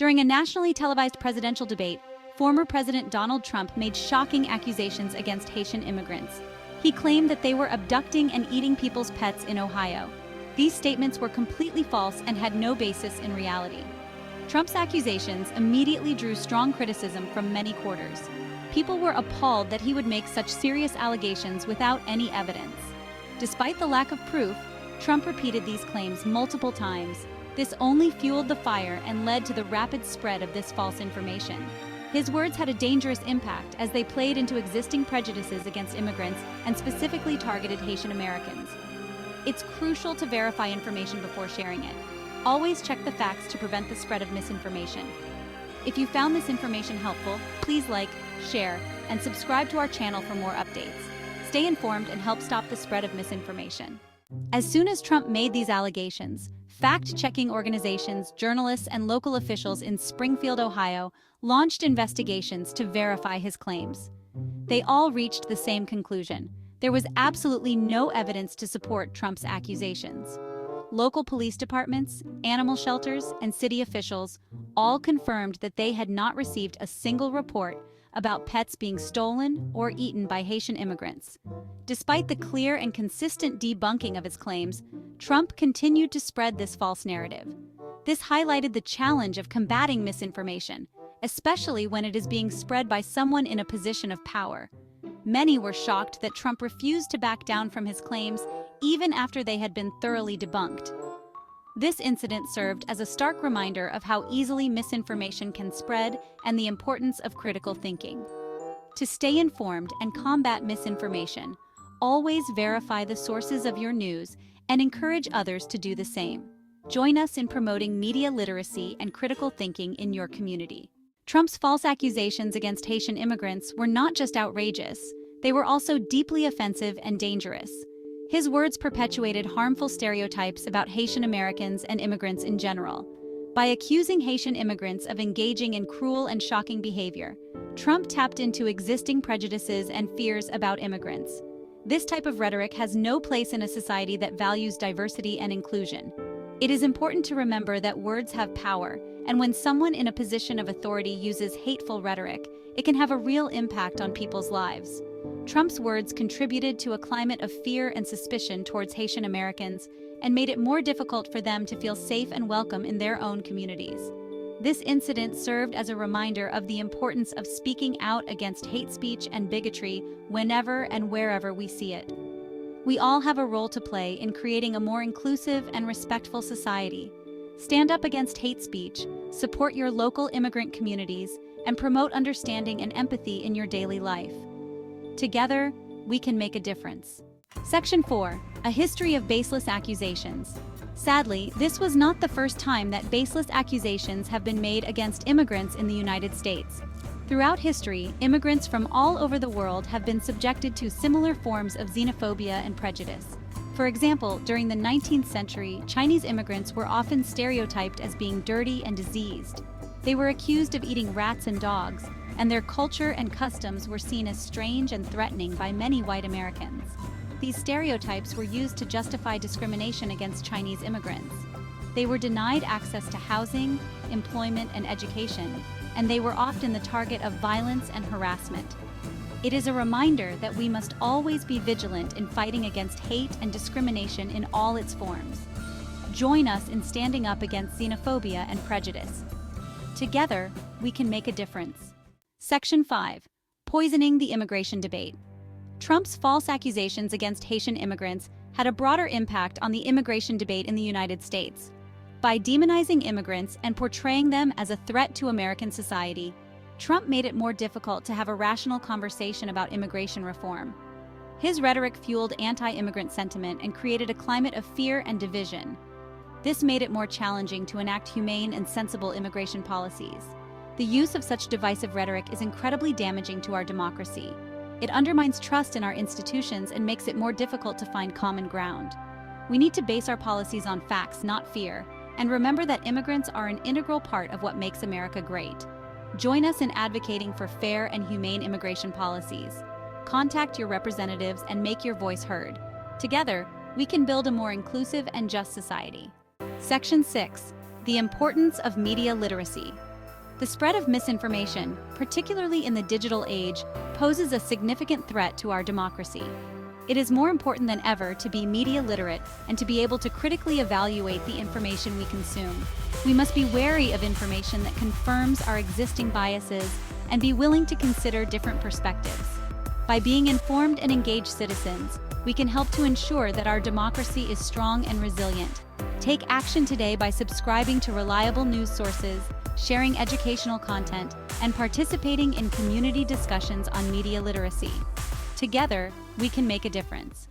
During a nationally televised presidential debate, former President Donald Trump made shocking accusations against Haitian immigrants. He claimed that they were abducting and eating people's pets in Ohio. These statements were completely false and had no basis in reality. Trump's accusations immediately drew strong criticism from many quarters. People were appalled that he would make such serious allegations without any evidence. Despite the lack of proof, Trump repeated these claims multiple times. This only fueled the fire and led to the rapid spread of this false information. His words had a dangerous impact as they played into existing prejudices against immigrants and specifically targeted Haitian Americans. It's crucial to verify information before sharing it. Always check the facts to prevent the spread of misinformation. If you found this information helpful, please like, share, and subscribe to our channel for more updates. Stay informed and help stop the spread of misinformation. As soon as Trump made these allegations, fact-checking organizations, journalists, and local officials in Springfield, Ohio, launched investigations to verify his claims. They all reached the same conclusion. There was absolutely no evidence to support Trump's accusations. Local police departments, animal shelters, and city officials all confirmed that they had not received a single report about pets being stolen or eaten by Haitian immigrants. Despite the clear and consistent debunking of his claims, Trump continued to spread this false narrative. This highlighted the challenge of combating misinformation, especially when it is being spread by someone in a position of power. Many were shocked that Trump refused to back down from his claims even after they had been thoroughly debunked. This incident served as a stark reminder of how easily misinformation can spread and the importance of critical thinking. To stay informed and combat misinformation, always verify the sources of your news and encourage others to do the same. Join us in promoting media literacy and critical thinking in your community. Trump's false accusations against Haitian immigrants were not just outrageous, they were also deeply offensive and dangerous. His words perpetuated harmful stereotypes about Haitian Americans and immigrants in general. By accusing Haitian immigrants of engaging in cruel and shocking behavior, Trump tapped into existing prejudices and fears about immigrants. This type of rhetoric has no place in a society that values diversity and inclusion. It is important to remember that words have power, and when someone in a position of authority uses hateful rhetoric, it can have a real impact on people's lives. Trump's words contributed to a climate of fear and suspicion towards Haitian Americans and made it more difficult for them to feel safe and welcome in their own communities. This incident served as a reminder of the importance of speaking out against hate speech and bigotry whenever and wherever we see it. We all have a role to play in creating a more inclusive and respectful society. Stand up against hate speech, support your local immigrant communities, and promote understanding and empathy in your daily life. Together, we can make a difference. Section 4. A history of baseless accusations. Sadly, this was not the first time that baseless accusations have been made against immigrants in the United States. Throughout history, immigrants from all over the world have been subjected to similar forms of xenophobia and prejudice. For example, during the 19th century, Chinese immigrants were often stereotyped as being dirty and diseased. They were accused of eating rats and dogs, and their culture and customs were seen as strange and threatening by many white Americans. These stereotypes were used to justify discrimination against Chinese immigrants. They were denied access to housing, employment, and education, and they were often the target of violence and harassment. It is a reminder that we must always be vigilant in fighting against hate and discrimination in all its forms. Join us in standing up against xenophobia and prejudice. Together, we can make a difference. Section 5. Poisoning the immigration debate. Trump's false accusations against Haitian immigrants had a broader impact on the immigration debate in the United States. By demonizing immigrants and portraying them as a threat to American society, Trump made it more difficult to have a rational conversation about immigration reform. His rhetoric fueled anti-immigrant sentiment and created a climate of fear and division. This made it more challenging to enact humane and sensible immigration policies. The use of such divisive rhetoric is incredibly damaging to our democracy. It undermines trust in our institutions and makes it more difficult to find common ground. We need to base our policies on facts, not fear, and remember that immigrants are an integral part of what makes America great. Join us in advocating for fair and humane immigration policies. Contact your representatives and make your voice heard. Together, we can build a more inclusive and just society. Section 6. The importance of media literacy. The spread of misinformation, particularly in the digital age, poses a significant threat to our democracy. It is more important than ever to be media literate and to be able to critically evaluate the information we consume. We must be wary of information that confirms our existing biases and be willing to consider different perspectives. By being informed and engaged citizens, we can help to ensure that our democracy is strong and resilient. Take action today by subscribing to reliable news sources, sharing educational content, and participating in community discussions on media literacy. Together, we can make a difference.